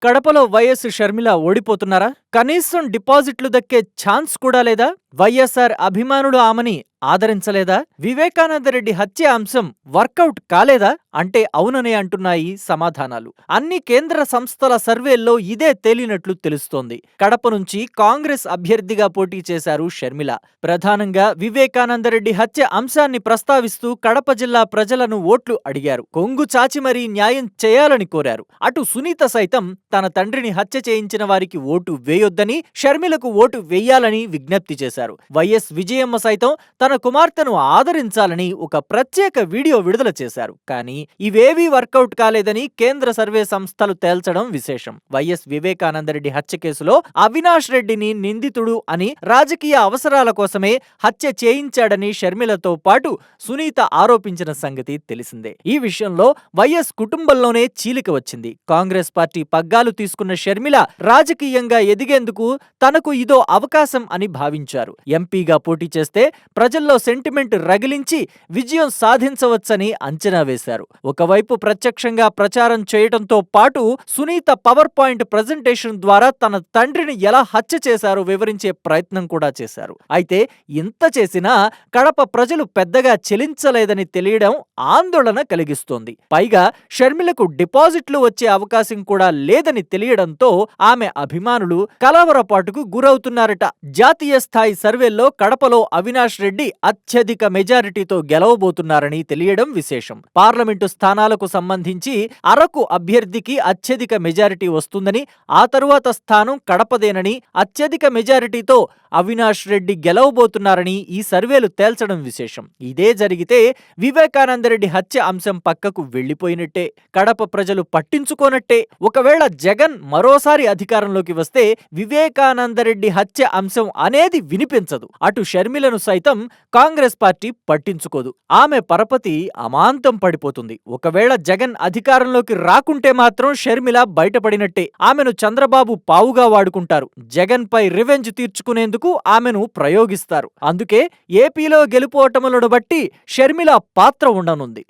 కడపలో వైఎస్ షర్మిల ఓడిపోతున్నారా? కనీసం డిపాజిట్లు దక్కే ఛాన్స్ కూడా లేదా? వైఎస్ఆర్ అభిమానులు ఆమెని ఆదరించలేదా? వివేకానందరెడ్డి హత్య అంశం వర్కౌట్ కాలేదా? అంటే అవుననే అంటున్నాయి సమాధానాలు. అన్ని కేంద్ర సంస్థల సర్వేల్లో ఇదే తేలినట్లు తెలుస్తోంది. కడప నుంచి కాంగ్రెస్ అభ్యర్థిగా పోటీ చేశారు షర్మిల. ప్రధానంగా వివేకానందరెడ్డి హత్య అంశాన్ని ప్రస్తావిస్తూ కడప జిల్లా ప్రజలను ఓట్లు అడిగారు. కొంగు చాచి మరీ న్యాయం చేయాలని కోరారు. అటు సునీత సైతం తన తండ్రిని హత్య చేయించిన వారికి ఓటు వేయొద్దని, షర్మిలకు ఓటు వేయాలని విజ్ఞప్తి చేశారు. వైఎస్ విజయమ్మ సైతం తన కుమార్తెను ఆదరించాలని ఒక ప్రత్యేక వీడియో విడుదల చేశారు. కానీ ఇవేవీ వర్కౌట్ కాలేదని కేంద్ర సర్వే సంస్థలు తేల్చడం విశేషం. వైఎస్ వివేకానందరెడ్డి హత్య కేసులో అవినాష్ రెడ్డిని నిందితుడు అని, రాజకీయ అవసరాల కోసమే హత్య చేయించాడని షర్మిలతో పాటు సునీత ఆరోపించిన సంగతి తెలిసిందే. ఈ విషయంలో వైఎస్ కుటుంబంలోనే చీలిక వచ్చింది. కాంగ్రెస్ పార్టీ పగ్గాలు తీసుకున్న షర్మిల రాజకీయంగా ఎదిగేందుకు తనకు ఇదో అవకాశం అని భావించారు. ఎంపీగా పోటీ చేస్తే ప్రజల్లో సెంటిమెంట్ రగిలించి విజయం సాధించవచ్చని అంచనా వేశారు. ఒకవైపు ప్రత్యక్షంగా ప్రచారం చేయడంతో పాటు సునీత పవర్ పాయింట్ ప్రజెంటేషన్ ద్వారా తన తండ్రిని ఎలా హత్య చేశారో వివరించే ప్రయత్నం కూడా చేశారు. అయితే ఇంత చేసినా కడప ప్రజలు పెద్దగా చెలించలేదని తెలియడం ఆందోళన కలిగిస్తోంది. పైగా షర్మిలకు డిపాజిట్లు వచ్చే అవకాశం కూడా లేదని తెలియడంతో ఆమె అభిమానులు కలవరపాటుకు గురవుతున్నారట. జాతీయ స్థాయి సర్వేల్లో కడపలో అవినాష్ రెడ్డి అత్యధిక మెజారిటీతో గెలవబోతున్నారని తెలియడం విశేషం. పార్లమెంటు స్థానాలకు సంబంధించి అరకు అభ్యర్థికి అత్యధిక మెజారిటీ వస్తుందని, ఆ తరువాత స్థానం కడపదేనని, అత్యధిక మెజారిటీతో అవినాష్ రెడ్డి గెలవబోతున్నారని ఈ సర్వేలు తేల్చడం విశేషం. ఇదే జరిగితే వివేకానందరెడ్డి హత్య అంశం పక్కకు వెళ్లిపోయినట్టే, కడప ప్రజలు పట్టించుకోనట్టే. ఒకవేళ జగన్ మరోసారి అధికారంలోకి వస్తే వివేకానందరెడ్డి హత్య అంశం అనేది వినిపించదు. అటు షర్మిలను సైతం కాంగ్రెస్ పార్టీ పట్టించుకోదు. ఆమె పరపతి అమాంతం పడిపోతుంది. ఒకవేళ జగన్ అధికారంలోకి రాకుంటే మాత్రం షర్మిల బయటపడినట్టే. ఆమెను చంద్రబాబు పావుగా వాడుకుంటారు. జగన్ పై రివెంజ్ తీర్చుకునేందుకు ఆమెను ప్రయోగిస్తారు. అందుకే ఏపీలో గెలుపోటములను బట్టి షర్మిల పాత్ర ఉండనుంది.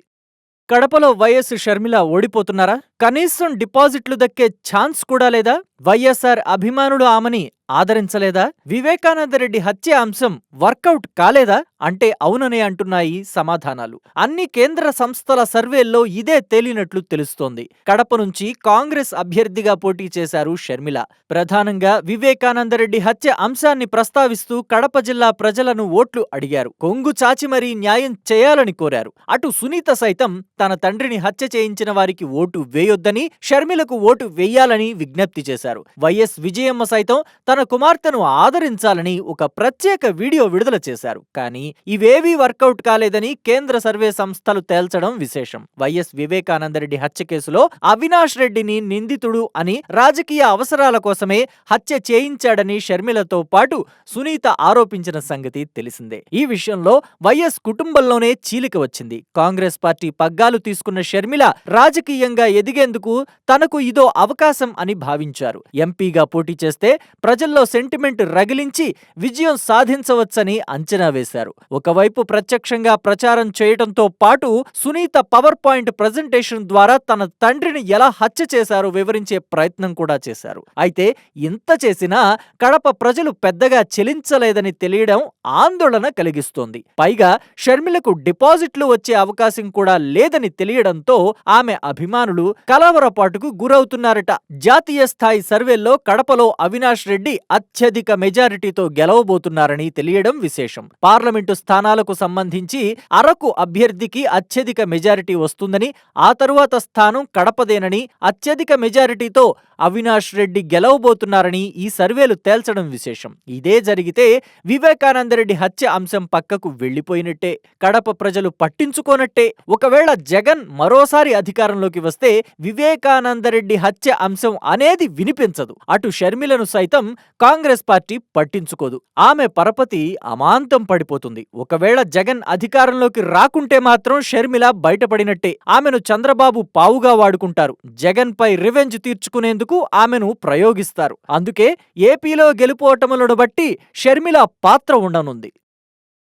కడపలో వైఎస్ షర్మిల ఓడిపోతున్నారా? కనీసం డిపాజిట్లు దక్కే ఛాన్స్ కూడా లేదా? వైఎస్ఆర్ అభిమానులు ఆమెని ఆదరించలేదా? వివేకానందరెడ్డి హత్య అంశం వర్కౌట్ కాలేదా? అంటే అవుననే అంటున్నాయి సమాధానాలు. అన్ని కేంద్ర సంస్థల సర్వేల్లో ఇదే తేలినట్లు తెలుస్తోంది. కడప నుంచి కాంగ్రెస్ అభ్యర్థిగా పోటీ చేశారు షర్మిల. ప్రధానంగా వివేకానందరెడ్డి హత్య అంశాన్ని ప్రస్తావిస్తూ కడప జిల్లా ప్రజలను ఓట్లు అడిగారు. కొంగు చాచి మరీ న్యాయం చేయాలని కోరారు. అటు సునీత సైతం తన తండ్రిని హత్య చేయించిన వారికి ఓటు వేయొద్దని, షర్మిలకు ఓటు వేయాలని విజ్ఞప్తి చేశారు. వైఎస్ విజయమ్మ సైతం తన కుమార్తెను ఆదరించాలని ఒక ప్రత్యేక వీడియో విడుదల చేశారు. కానీ ఇవేవీ వర్కౌట్ కాలేదని కేంద్ర సర్వే సంస్థలు తేల్చడం విశేషం. వైఎస్ వివేకానందరెడ్డి హత్య కేసులో అవినాష్ రెడ్డిని నిందితుడు అని, రాజకీయ అవసరాల కోసమే హత్య చేయించాడని షర్మిలతో పాటు సునీత ఆరోపించిన సంగతి తెలిసిందే. ఈ విషయంలో వైఎస్ కుటుంబంలోనే చీలిక వచ్చింది. కాంగ్రెస్ పార్టీ పగ్గాలు తీసుకున్న షర్మిల రాజకీయంగా ఎదిగేందుకు తనకు ఇదో అవకాశం అని భావించారు. ఎంపీగా పోటీ చేస్తే ప్రజల్లో సెంటిమెంట్ రగిలించి విజయం సాధించవచ్చని అంచనా వేశారు. ఒకవైపు ప్రత్యక్షంగా ప్రచారం చేయడంతో పాటు సునీత పవర్ పాయింట్ ప్రజెంటేషన్ ద్వారా తన తండ్రిని ఎలా హత్య చేశారో వివరించే ప్రయత్నం కూడా చేశారు. అయితే ఇంత చేసినా కడప ప్రజలు పెద్దగా చెలించలేదని తెలియడం ఆందోళన కలిగిస్తోంది. పైగా షర్మిలకు డిపాజిట్లు వచ్చే అవకాశం కూడా లేదని తెలియడంతో ఆమె అభిమానులు కలవరపాటుకు గురవుతున్నారట. జాతీయ స్థాయి సర్వేల్లో కడపలో అవినాష్ రెడ్డి అత్యధిక మెజారిటీతో గెలవబోతున్నారని తెలియడం విశేషం. పార్లమెంటు స్థానాలకు సంబంధించి అరకు అభ్యర్థికి అత్యధిక మెజారిటీ వస్తుందని, ఆ తరువాత స్థానం కడపదేనని, అత్యధిక మెజారిటీతో అవినాష్ రెడ్డి గెలవబోతున్నారని ఈ సర్వేలు తేల్చడం విశేషం. ఇదే జరిగితే వివేకానందరెడ్డి హత్య అంశం పక్కకు వెళ్లిపోయినట్టే, కడప ప్రజలు పట్టించుకోనట్టే. ఒకవేళ జగన్ మరోసారి అధికారంలోకి వస్తే వివేకానందరెడ్డి హత్య అంశం అనేది వినిపించదు. అటు షర్మిలను సైతం కాంగ్రెస్ పార్టీ పట్టించుకోదు. ఆమె పరపతి అమాంతం పడిపోతుంది. ఒకవేళ జగన్ అధికారంలోకి రాకుంటే మాత్రం షర్మిల బయటపడినట్టే. ఆమెను చంద్రబాబు పావుగా వాడుకుంటారు. జగన్ పై రివెంజ్ తీర్చుకునేందుకు ఆమెను ప్రయోగిస్తారు. అందుకే ఏపీలో గెలుపోటములను బట్టి షర్మిల పాత్ర ఉండనుంది.